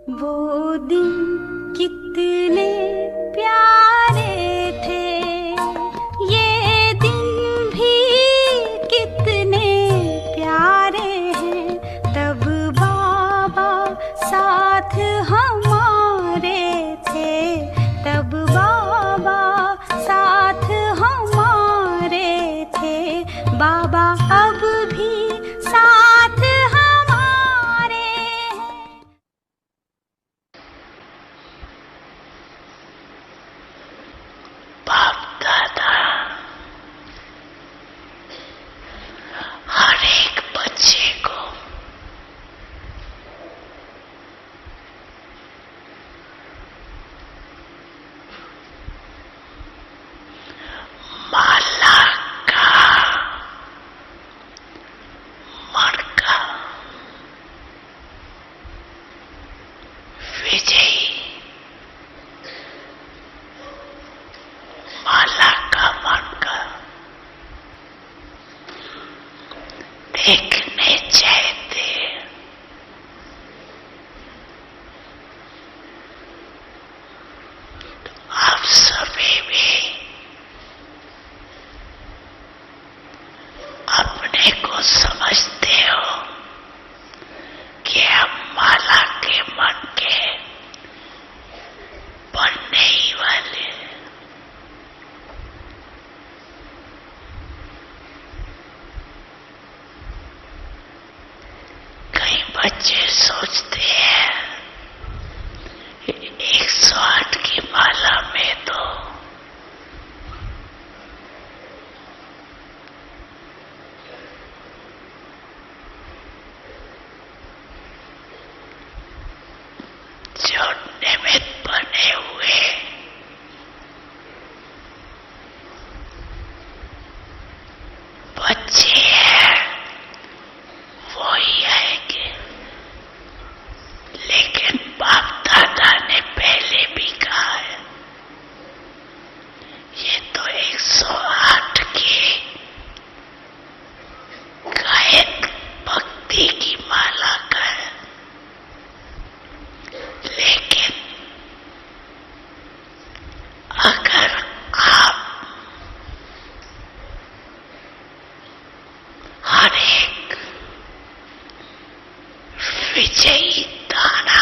वो दिन कितने प्यारे थे, ये दिन भी कितने प्यारे हैं। तब बाबा साथ हमारे थे, तब बाबा साथ हमारे थे। बाबा अब भी साथ हमारे हैं। बाप दादा हर एक बच्चे को माला का मणका विजयी माला का मणका देखने चाहते। आप सभी भी अपने को समझते हो कि हम माला के मणके बनने ही वाले। कई बच्चे सोचते हैं 108 की माला में तो जो निमित्त बने हुए बच्चे हैं वही आएंगे। लेकिन बाप दादा ने पहले भी कहा है ये तो 108 की गायक भक्ति की माला का है। लेकिन अगर आप हर एक विजयी दाना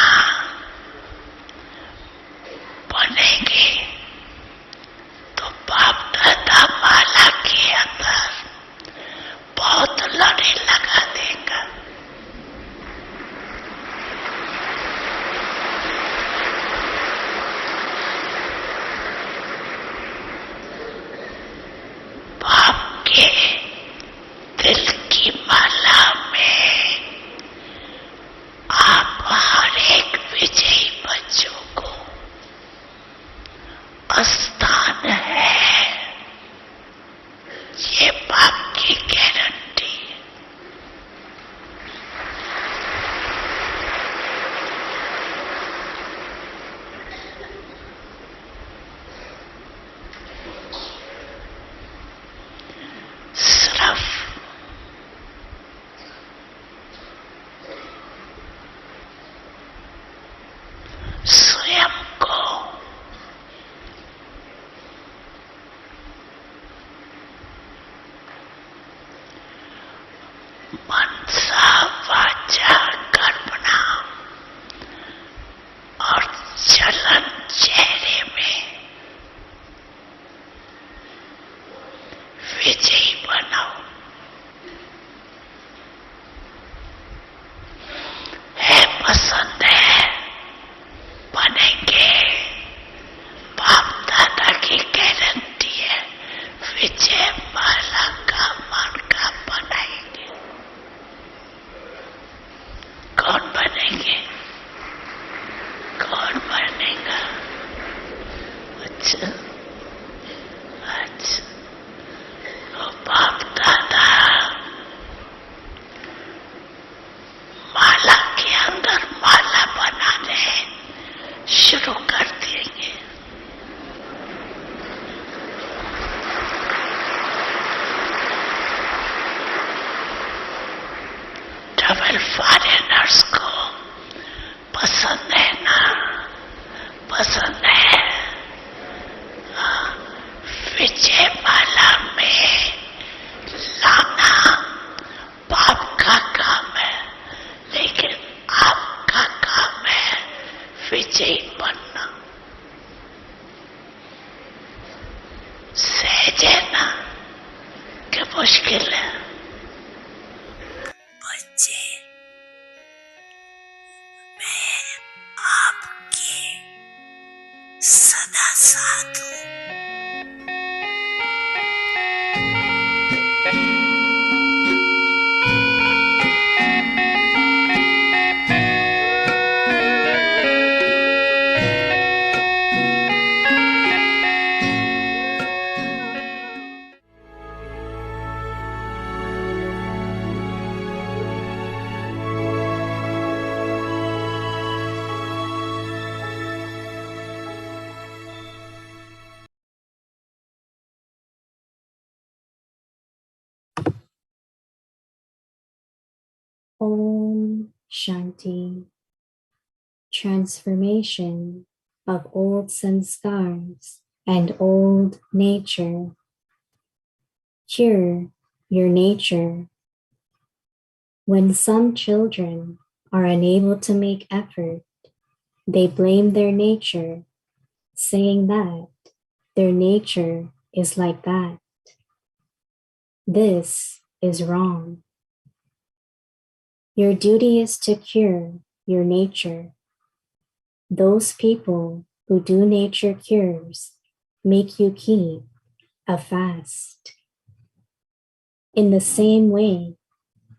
पसंद है ना, पसंद है। विजय माला में लाना बाप का काम है, लेकिन आपका काम है विजयी बनना। सहज है ना कि मुश्किल है? बच्चे, मैं आपके सदा साथ हूं। Om Shanti. Transformation of old sanskars and old nature. Cure your nature. When some children are unable to make effort, they blame their nature, saying that their nature is like that. This is wrong. Your duty is to cure your nature. Those people who do nature cures make you keep a fast. In the same way,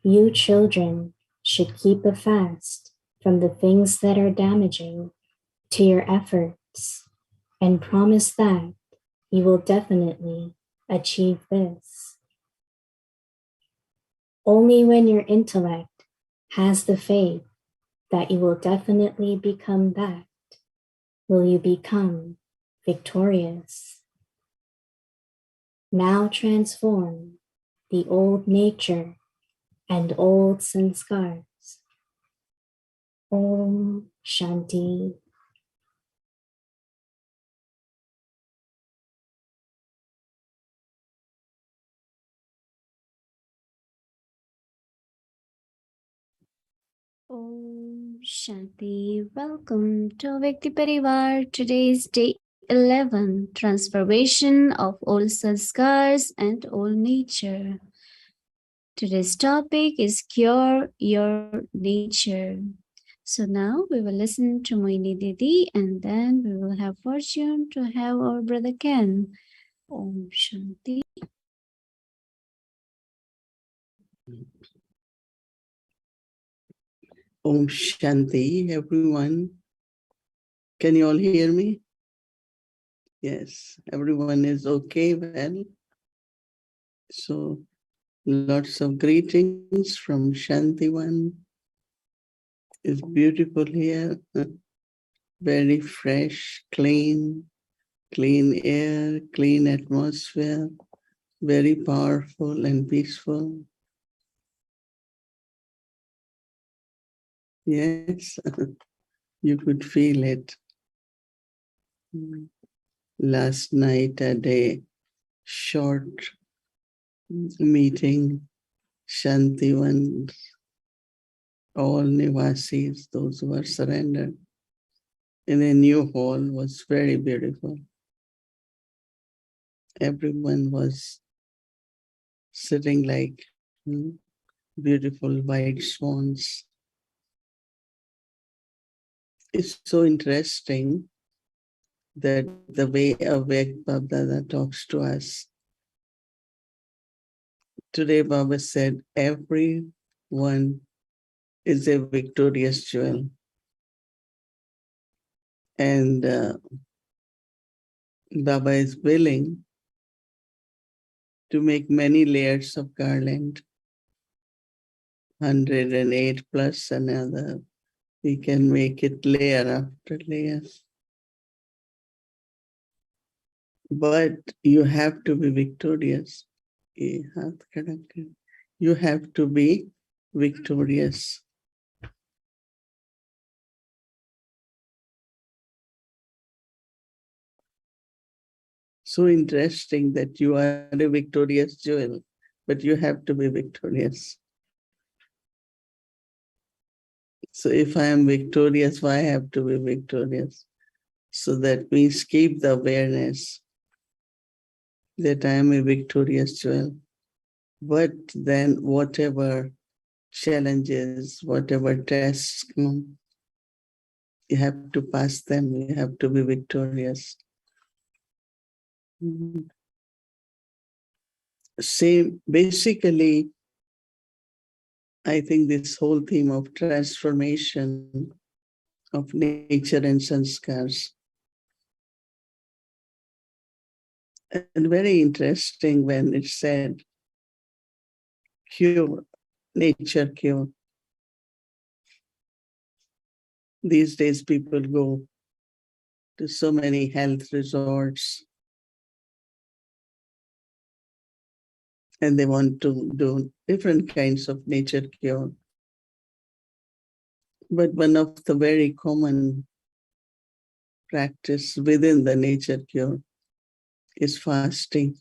you children should keep a fast from the things that are damaging to your efforts and promise that you will definitely achieve this. Only when your intellect has the faith that you will definitely become that will you become victorious. Now transform the old nature and old sanskars. Om Shanti. Om Shanti. Welcome to Vyakti Parivar. Today's day 11, transformation of old sanskars and old nature. Today's topic is cure your nature. So now we will listen to Mohini Didi and then we will have fortune to have our brother Ken. Om Shanti. Om Shanti, everyone. Can you all hear me? Yes, everyone is okay, well. So, lots of greetings from Shantivan. It's beautiful here. Very fresh, clean air, clean atmosphere, very powerful and peaceful. Yes, you could feel it. Last night at a short meeting, Shantivan, all Nivasis, those who were surrendered in a new hall, was very beautiful. Everyone was sitting like beautiful white swans. It's so interesting that the way Avek Baba talks to us. Today Baba said, everyone is a victorious jewel. And Baba is willing to make many layers of garland, 108 plus another. We can make it layer after layer. But you have to be victorious. You have to be victorious. So interesting that you are a victorious jewel, but you have to be victorious. So if I am victorious, why I have to be victorious? So that means keep the awareness that I am a victorious jewel. But then whatever challenges, whatever tests come, you have to pass them. You have to be victorious. Same, basically, I think this whole theme of transformation of nature and sanskars. And very interesting when it said cure, nature cure. These days people go to so many health resorts and they want to do different kinds of nature cure. But one of the very common practice within the nature cure is fasting.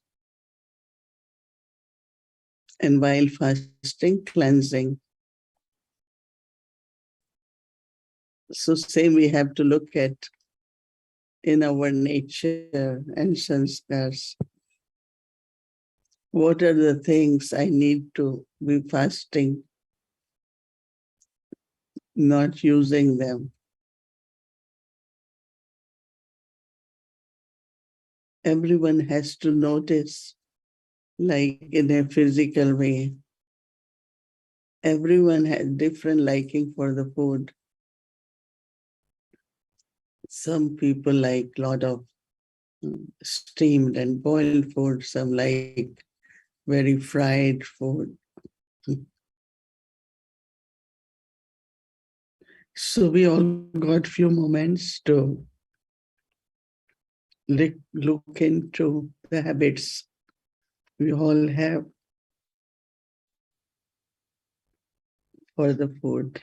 And while fasting, cleansing. So same we have to look at in our nature and sanskars. What are the things I need to be fasting, not using them? Everyone has to notice, like in a physical way. Everyone has different liking for the food. Some people like a lot of steamed and boiled food. Some like very fried food. So we all got few moments to look into the habits we all have for the food.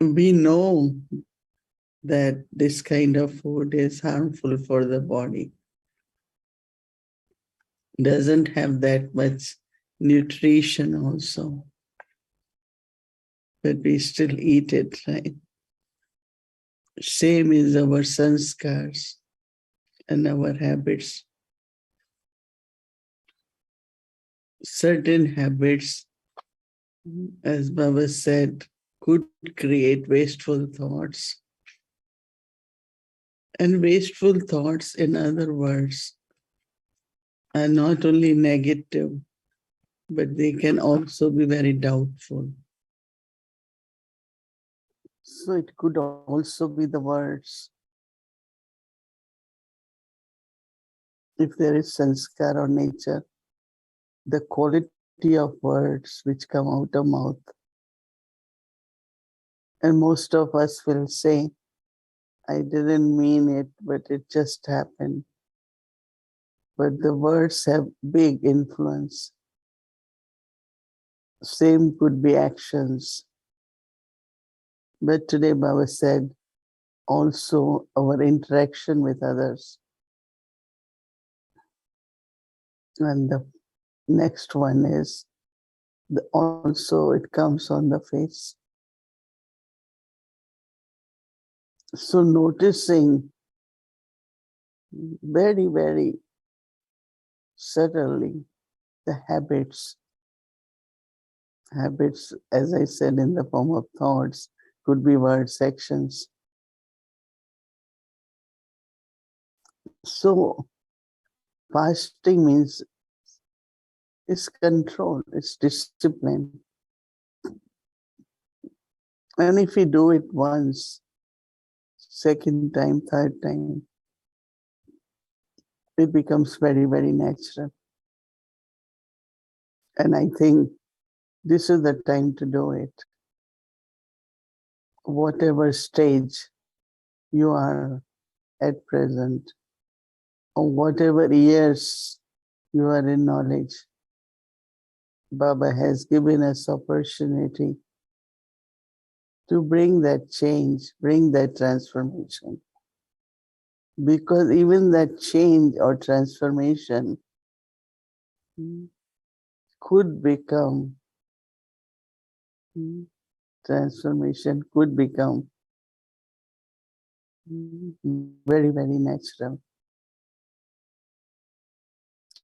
We know that this kind of food is harmful for the body. Doesn't have that much nutrition also. But we still eat it, right? Same is our sanskars and our habits. Certain habits, as Baba said, could create wasteful thoughts. And wasteful thoughts, in other words, are not only negative, but they can also be very doubtful. So it could also be the words. If there is sanskar or nature, the quality of words which come out of mouth. And most of us will say, I didn't mean it, but it just happened. But the words have big influence. Same could be actions. But today Baba said, also our interaction with others. And the next one is also it comes on the face. So noticing very, very subtly the habits. Habits, as I said, in the form of thoughts, could be word sections. So fasting means it's control, it's discipline. And if we do it once, second time, third time, it becomes very, very natural. And I think this is the time to do it. Whatever stage you are at present, or whatever years you are in knowledge, Baba has given us opportunity to bring that change, bring that transformation. Because even that change or transformation could become very, very natural.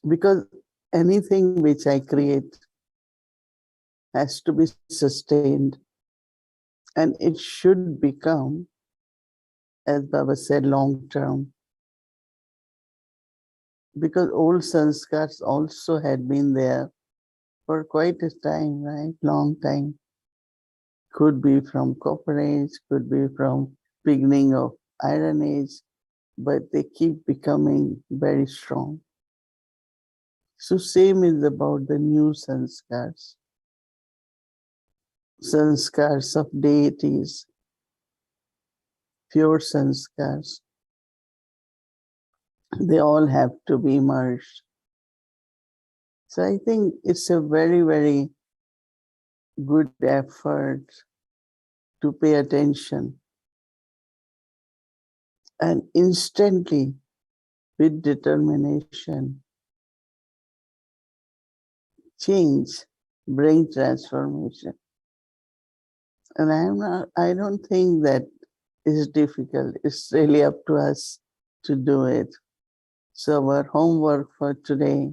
Because anything which I create has to be sustained, and it should become, as Baba said, long term. Because old sanskars also had been there for quite a time, right? Long time. Could be from Copper Age, could be from beginning of Iron Age, but they keep becoming very strong. So same is about the new sanskars. Sanskars of deities, pure sanskars. They all have to be merged. So I think it's a very, very good effort to pay attention and instantly, with determination, change, bring transformation. And I don't think that is difficult. It's really up to us to do it. So our homework for today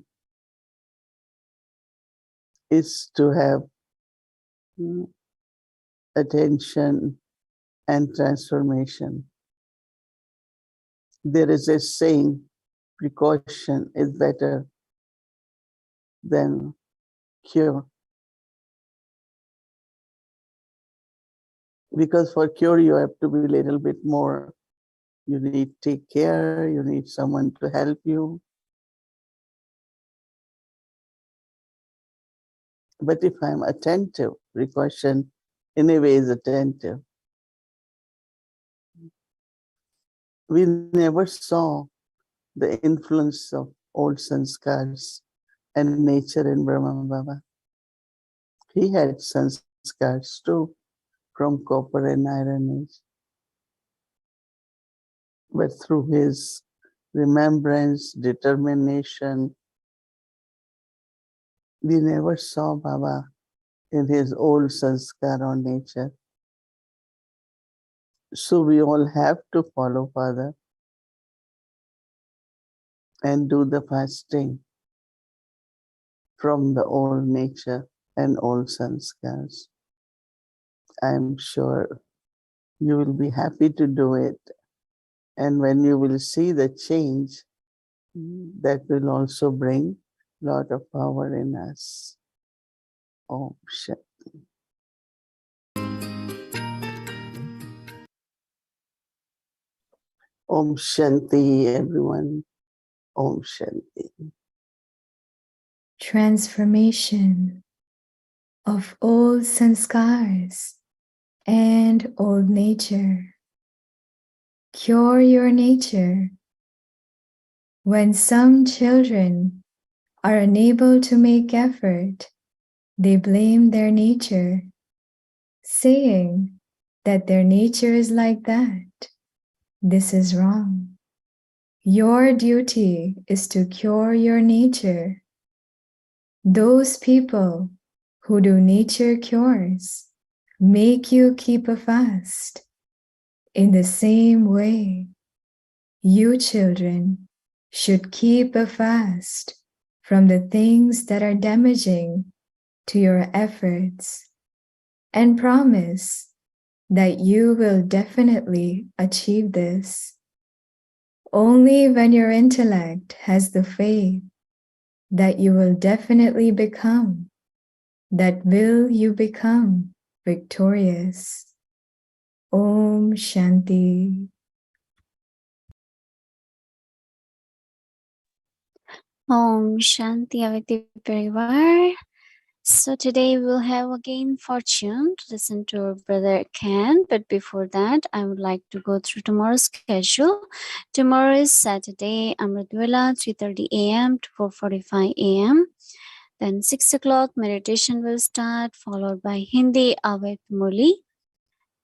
is to have attention and transformation. There is a saying, precaution is better than cure. Because for cure, you have to be a little bit more. You need to take care, you need someone to help you. But if I'm attentive, precaution in a way is attentive. We never saw the influence of old sanskars and nature in Brahma Baba. He had sanskars too from copper and iron age. But through his remembrance, determination, we never saw Baba in his old sanskar on nature. So we all have to follow Father and do the fasting from the old nature and old sanskars. I'm sure you will be happy to do it. And when you will see the change, that will also bring a lot of power in us. Om Shanti. Om Shanti, everyone. Om Shanti. Transformation of old sanskars and old nature. Cure your nature. When some children are unable to make effort, they blame their nature, saying that their nature is like that. This is wrong. Your duty is to cure your nature. Those people who do nature cures make you keep a fast. In the same way, you children should keep a fast from the things that are damaging to your efforts and promise that you will definitely achieve this. Only when your intellect has the faith that you will definitely become, that will you become victorious. Om Shanti. Om Shanti Aviti Parivar. So today we'll have again fortune to listen to our brother Ken. But before that, I would like to go through tomorrow's schedule. Tomorrow is Saturday, Amritwala, 3:30 a.m. to 4:45 a.m. Then 6 o'clock meditation will start, followed by Hindi Avet Murli.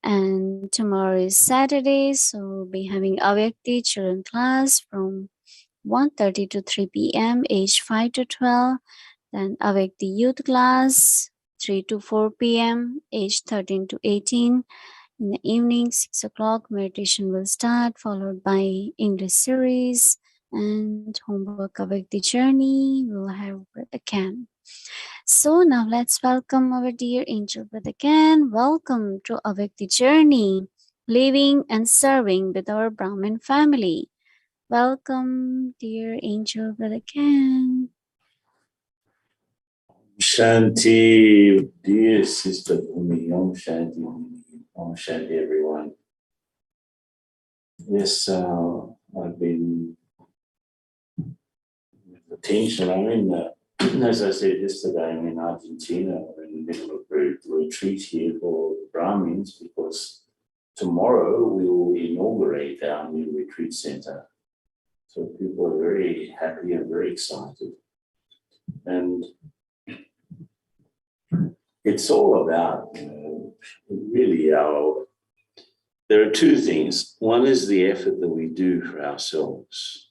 And tomorrow is Saturday, so we'll be having Avyakti children class from 1:30 to 3 p.m. age 5 to 12. Then Avyakti youth class 3 to 4 p.m. age 13 to 18. In the evening, 6 o'clock, meditation will start, followed by English series and homework Avyakti journey. We'll have Brother Ken. So now let's welcome our dear angel Brother Ken. Welcome to Avyakti journey, living and serving with our Brahmin family. Welcome, dear angel Brother Ken. Shanti, dear Sister Bhumi, Om Shanti, Om Shanti, everyone. Yes, I've been with attention. I'm in, as I said yesterday, I'm in Argentina. We're in the middle of a retreat here for the Brahmins because tomorrow we will inaugurate our new retreat center. So people are very happy and very excited. And it's all about really there are two things. One is the effort that we do for ourselves.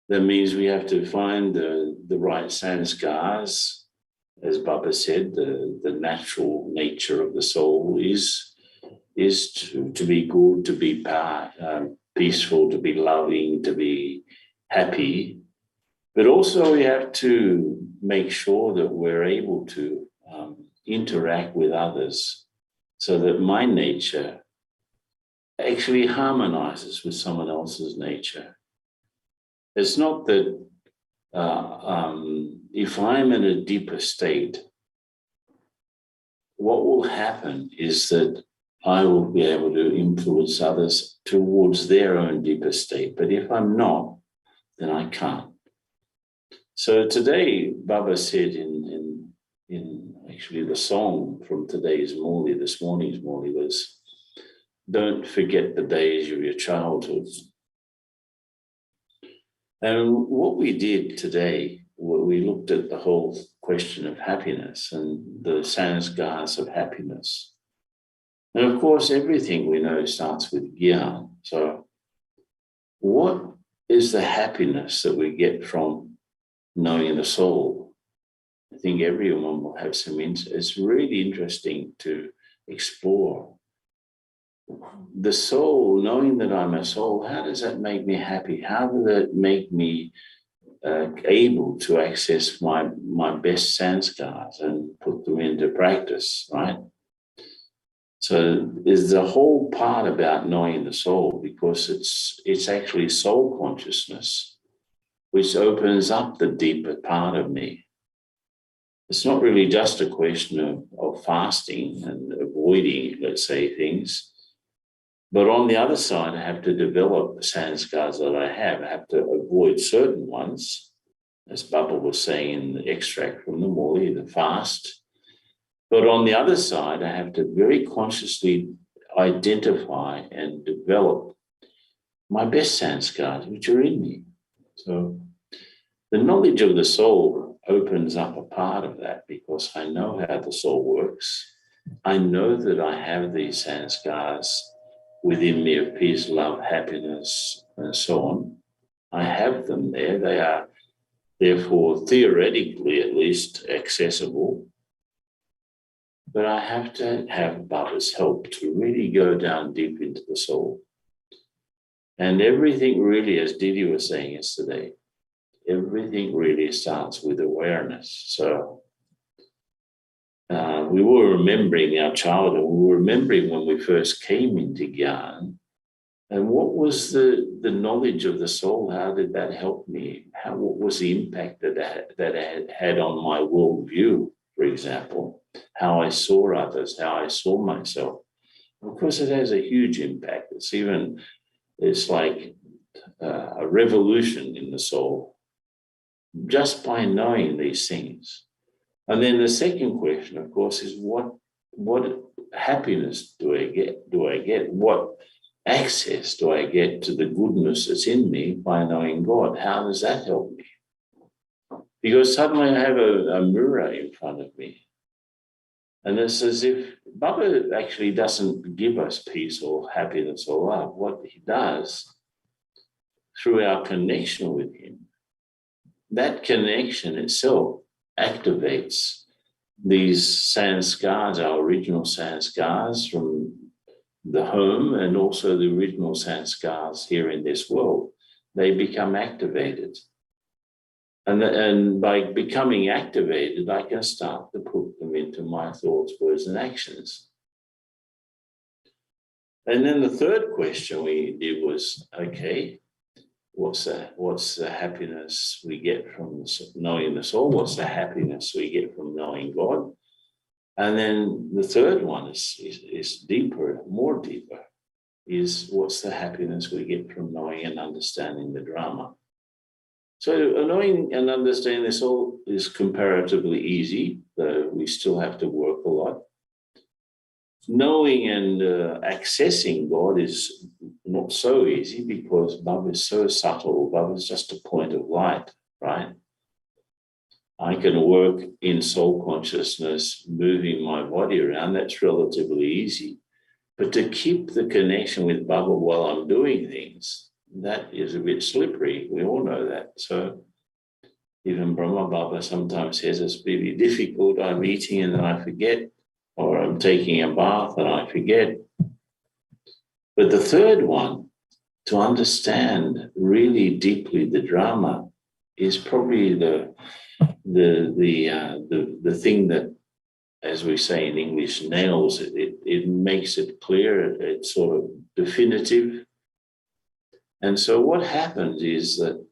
That means we have to find the right sanskars. As Baba said, the natural nature of the soul is to be good, to be peaceful, to be loving, to be happy. But also we have to make sure that we're able to interact with others so that my nature actually harmonizes with someone else's nature. It's not that if I'm in a deeper state, what will happen is that I will be able to influence others towards their own deeper state. But if I'm not, then I can't. So today, Baba said in actually the song from today's Morley, this morning's Morley was, don't forget the days of your childhood. And what we did today, we looked at the whole question of happiness and the sanskars of happiness. And of course, everything we know starts with gyan. So what is the happiness that we get from knowing the soul? I think everyone will have some interest. It's really interesting to explore. The soul, knowing that I'm a soul, how does that make me happy? How does that make me able to access my best sanskars and put them into practice, right? So there's the whole part about knowing the soul, because it's actually soul consciousness which opens up the deeper part of me. It's not really just a question of fasting and avoiding, let's say, things. But on the other side, I have to develop the sanskars that I have. I have to avoid certain ones, as Baba was saying in the extract from the Morley, the fast. But on the other side, I have to very consciously identify and develop my best sanskars, which are in me. So the knowledge of the soul opens up a part of that, because I know how the soul works. I know that I have these sanskars within me of peace, love, happiness, and so on. I have them there. They are, therefore, theoretically at least, accessible. But I have to have Baba's help to really go down deep into the soul. And everything really, as Didi was saying yesterday, everything really starts with awareness. So we were remembering our childhood. We were remembering when we first came into Gyan. And what was the knowledge of the soul? How did that help me? What was the impact that it had on my worldview, for example? How I saw others, how I saw myself. Of course, it has a huge impact. It's like a revolution in the soul, just by knowing these things. And then the second question, of course, is what happiness do I get? What access do I get to the goodness that's in me by knowing God? How does that help me? Because suddenly I have a mirror in front of me. And it's as if Baba actually doesn't give us peace or happiness or love. What he does through our connection with him, that connection itself activates these sanskars, our original sanskars from the home, and also the original sanskars here in this world. They become activated. And by becoming activated, I can start to put them into my thoughts, words, and actions. And then the third question we did was, okay, what's the happiness we get from knowing the soul? What's the happiness we get from knowing God? And then the third one is deeper, more deeper, is what's the happiness we get from knowing and understanding the drama? So knowing and understanding this all is comparatively easy, though we still have to work a lot. Knowing and accessing God is not so easy because Baba is so subtle. Baba is just a point of light, right? I can work in soul consciousness, moving my body around. That's relatively easy. But to keep the connection with Baba while I'm doing things, that is a bit slippery. We all know that. So even Brahma Baba sometimes says it's really difficult. I'm eating and then I forget, or I'm taking a bath and I forget. But the third one, to understand really deeply the drama, is probably the thing that, as we say in English, nails it. It makes it clear. It's sort of definitive. And so what happens is that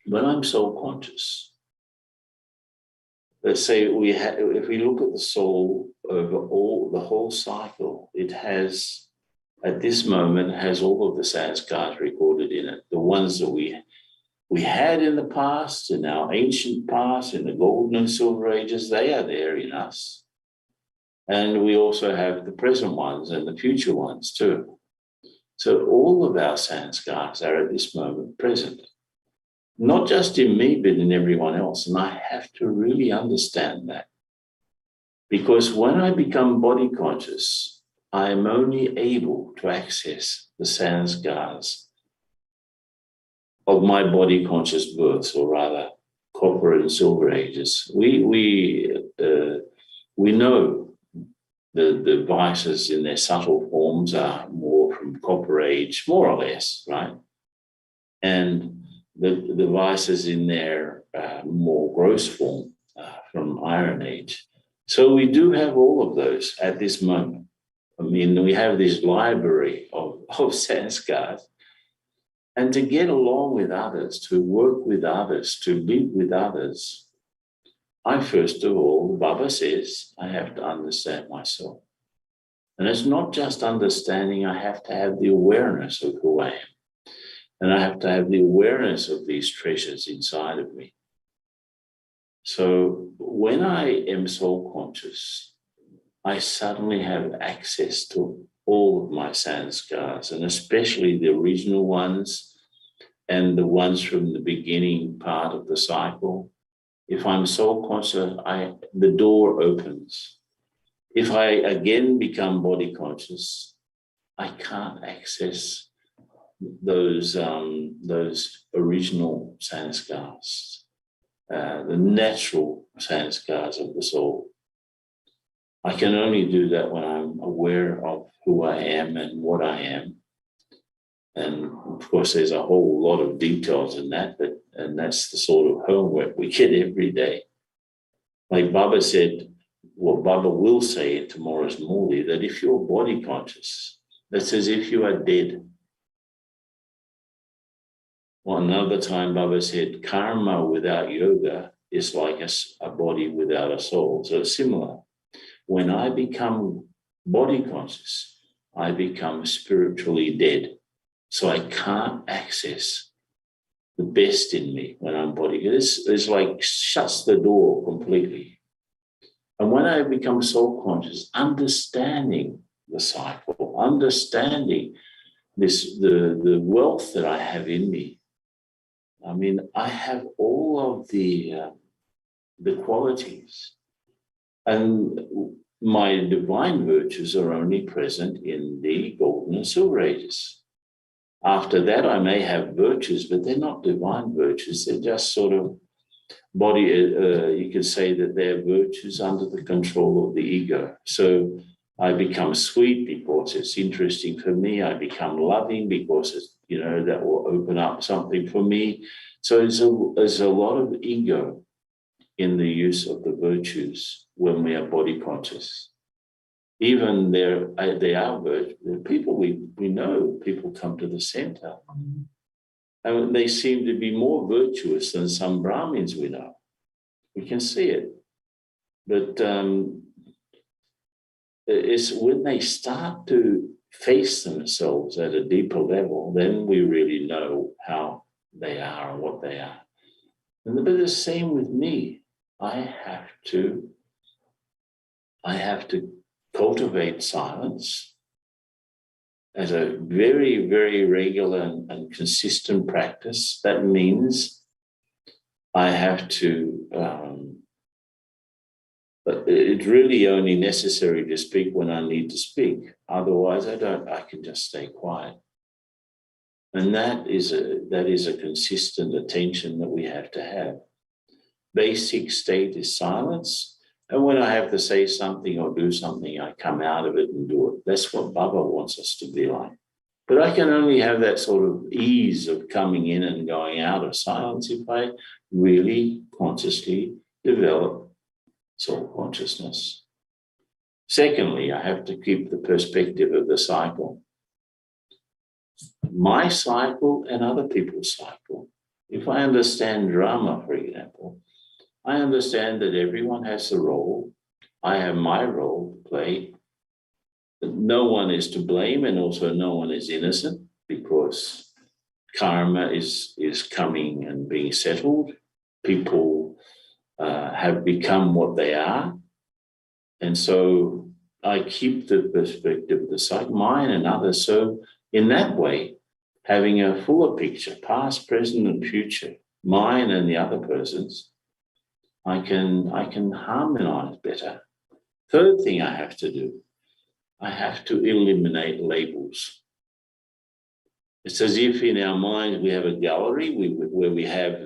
when I'm soul conscious, let's say if we look at the soul over the whole cycle, it has, at this moment, has all of the sanskars recorded in it. The ones that we had in the past, in our ancient past, in the golden and silver ages, they are there in us. And we also have the present ones and the future ones too. So all of our sanskars are at this moment present. Not just in me, but in everyone else. And I have to really understand that. Because when I become body conscious, I am only able to access the sanskars of my body conscious births, or rather copper and silver ages. We know the vices in their subtle forms are more from copper age, more or less, right? And the vices in their more gross form from Iron Age. So we do have all of those at this moment. I mean, we have this library of sanskars. And to get along with others, to work with others, to live with others, I first of all, Baba says, I have to understand myself. And it's not just understanding, I have to have the awareness of who I am. And I have to have the awareness of these treasures inside of me. So when I am soul conscious, I suddenly have access to all of my sanskars, and especially the original ones and the ones from the beginning part of the cycle. If I'm soul conscious, the door opens. If I again become body conscious, I can't access those original sanskars, the natural sanskars of the soul. I can only do that when I'm aware of who I am and what I am. And of course, there's a whole lot of details in that, and that's the sort of homework we get every day. Like Baba said, what Baba will say in tomorrow's Murli, that if you're body conscious, that's as if you are dead. Well, another time Baba said, karma without yoga is like a body without a soul. So it's similar. When I become body conscious, I become spiritually dead. So I can't access the best in me when I'm body. It's like shuts the door completely. And when I become soul conscious, understanding the cycle, understanding the wealth that I have in me. I mean, I have all of the qualities And my divine virtues are only present in the golden and silver ages. After that, I may have virtues, but they're not divine virtues. They're just sort of body, you could say that they're virtues under the control of the ego. So I become sweet because it's interesting for me. I become loving because it's, that will open up something for me. So there's a lot of ego in the use of the virtues when we are body conscious. Even they are virtues. The people we know, people come to the center. And they seem to be more virtuous than some Brahmins we know. We can see it. But it's when they start to face themselves at a deeper level, then we really know how they are and what they are. And the same with me. I have to cultivate silence as a very, very regular and consistent practice. That means I have to, but it's really only necessary to speak when I need to speak. Otherwise, I can just stay quiet. And that is a consistent attention that we have to have. Basic state is silence. And when I have to say something or do something, I come out of it and do it. That's what Baba wants us to be like. But I can only have that sort of ease of coming in and going out of silence if I really consciously develop self-consciousness. Secondly, I have to keep the perspective of the cycle. My cycle and other people's cycle. If I understand drama, for example, I understand that everyone has a role. I have my role to play. No one is to blame, and also no one is innocent, because karma is coming and being settled. People have become what they are. And so I keep the perspective of the cycle, mine and others. So in that way, having a fuller picture, past, present, and future, mine and the other person's, I can harmonize better. Third thing I have to do, I have to eliminate labels. It's as if in our minds we have a gallery where we have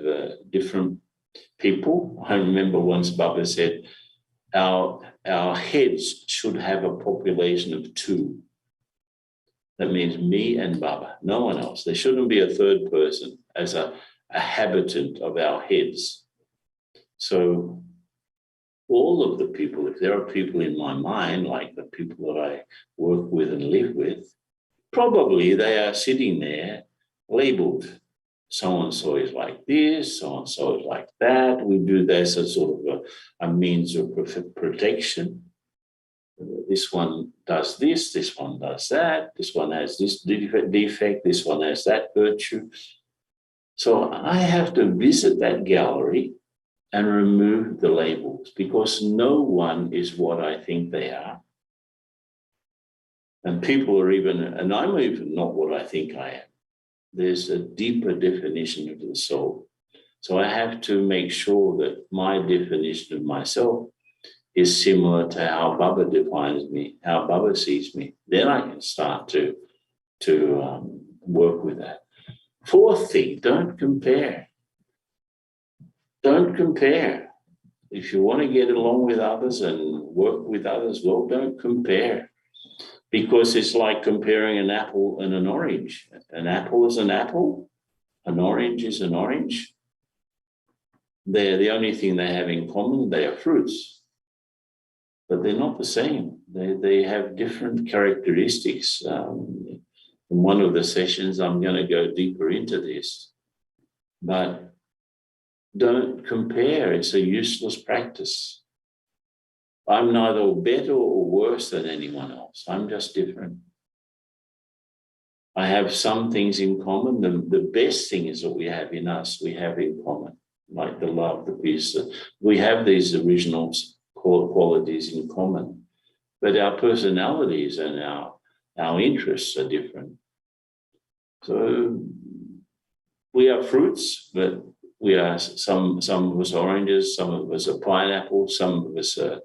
different people. I remember once Baba said, our heads should have a population of 2. That means me and Baba, no one else. There shouldn't be a third person as a habitant of our heads. So all of the people, if there are people in my mind, like the people that I work with and live with, probably they are sitting there labeled. So-and-so is like this, so-and-so is like that. We do this as sort of a means of protection. This one does this one does that, this one has this defect, this one has that virtue. So I have to visit that gallery and remove the labels, because no one is what I think they are. And people are and I'm even not what I think I am. There's a deeper definition of the soul. So I have to make sure that my definition of myself is similar to how Baba defines me, how Baba sees me. Then I can start to work with that. Fourth thing, don't compare. Don't compare. If you want to get along with others and work with others, well, don't compare. Because it's like comparing an apple and an orange. An apple is an apple. An orange is an orange. They're the only thing they have in common. They are fruits. But they're not the same. They have different characteristics. In one of the sessions, I'm going to go deeper into this. But don't compare. It's a useless practice. I'm neither better or worse than anyone else. I'm just different. I have some things in common. The best thing is that we have in us, we have in common, like the love, the peace. We have these original qualities in common, but our personalities and our interests are different. So we are fruits, but we are some of us oranges, some of us are pineapples, some of us are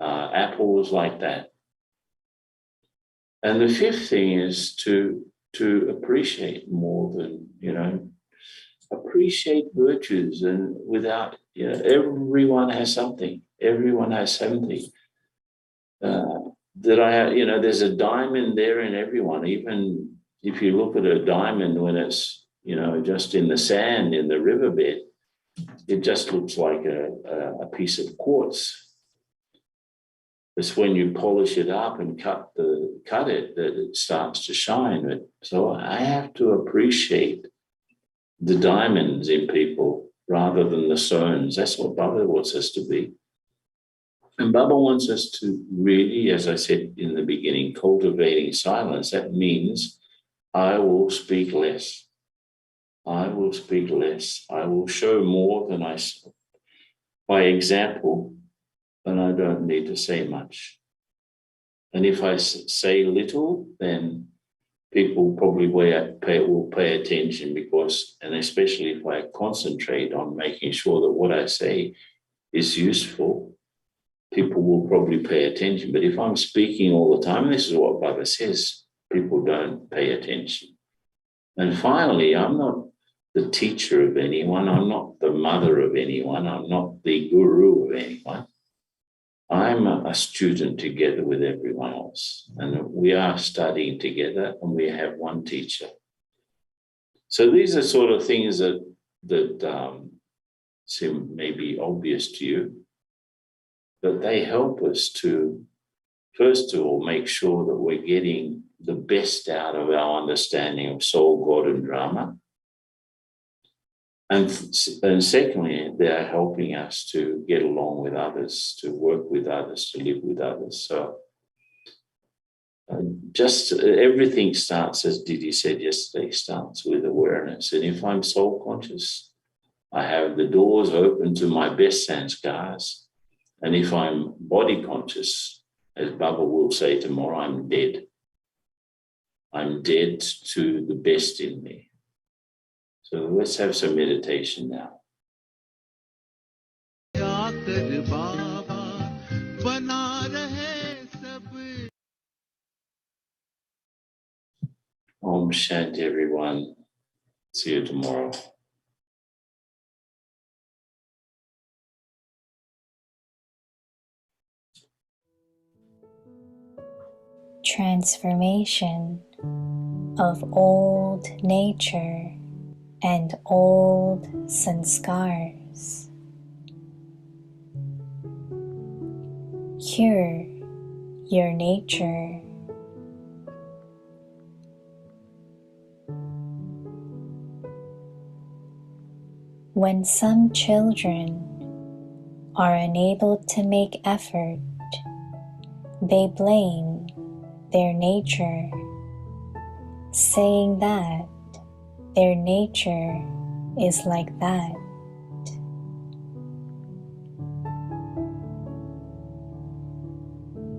apples like that. And the fifth thing is to appreciate more than, appreciate virtues, and without, everyone has something. Everyone has something. There's a diamond there in everyone. Even if you look at a diamond when it's, just in the sand in the riverbed, it just looks like a piece of quartz. It's when you polish it up and cut it that it starts to shine. So I have to appreciate the diamonds in people rather than the stones. That's what Baba wants us to be. And Baba wants us to really, as I said in the beginning, cultivating silence. That means I will speak less. I will speak less. I will show more than I say. By example, and I don't need to say much. And if I say little, then people probably will pay attention, and especially if I concentrate on making sure that what I say is useful, people will probably pay attention. But if I'm speaking all the time, and this is what Baba says, people don't pay attention. And finally, I'm not the teacher of anyone. I'm not the mother of anyone. I'm not the guru of anyone. I'm a student together with everyone else. And we are studying together, and we have one teacher. So these are sort of things that seem maybe obvious to you, but they help us to, first of all, make sure that we're getting the best out of our understanding of soul, God, and drama. And secondly, they're helping us to get along with others, to work with others, to live with others. So just everything starts, as Didi said yesterday, starts with awareness. And if I'm soul conscious, I have the doors open to my best sanskars. And if I'm body conscious, as Baba will say tomorrow, I'm dead. I'm dead to the best in me. So let's have some meditation now. Om Shanti, everyone. See you tomorrow. Transformation of old nature and old sanskars. Cure your nature. When some children are unable to make effort, they blame their nature, saying that their nature is like that.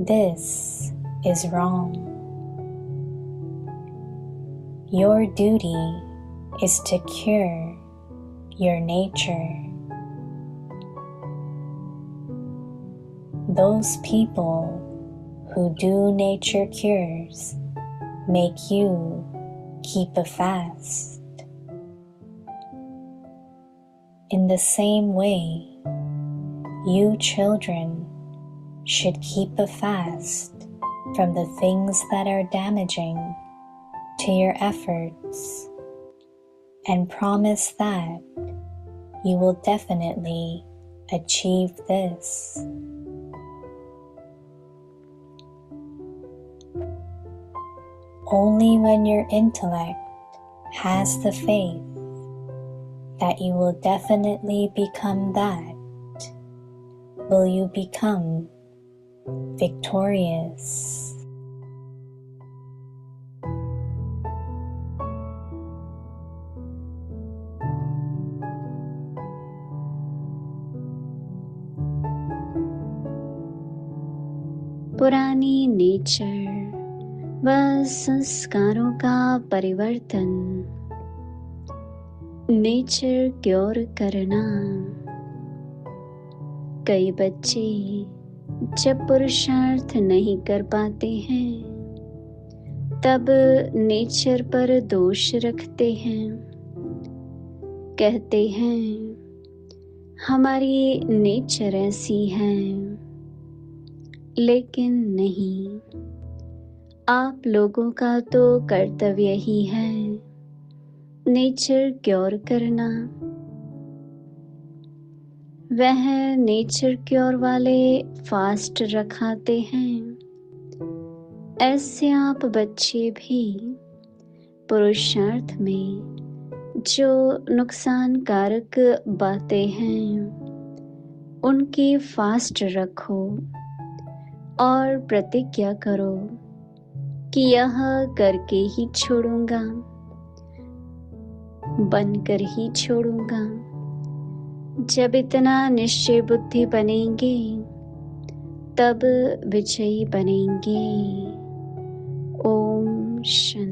This is wrong. Your duty is to cure your nature. Those people who do nature cures make you keep a fast. In the same way, you children should keep a fast from the things that are damaging to your efforts, and promise that you will definitely achieve this. Only when your intellect has the faith that you will definitely become that will you become victorious. पुरानी nature व संस्कारों का परिवर्तन, nature cure करना। कई बच्चे जब पुरुषार्थ नहीं कर पाते हैं तब नेचर पर दोष रखते हैं, कहते हैं हमारी नेचर ऐसी है। लेकिन नहीं, आप लोगों का तो कर्तव्य ही है नेचर क्योर करना। वह नेचर क्योर वाले फास्ट रखाते हैं। ऐसे आप बच्चे भी पुरुषार्थ में जो नुकसानकारक बातें हैं उनकी फास्ट रखो और प्रतिज्ञा करो कि यह करके ही छोड़ूंगा, बनकर ही छोड़ूंगा। जब इतना निश्चय बुद्धि बनेंगे तब विजयी बनेंगे। ओम शांति।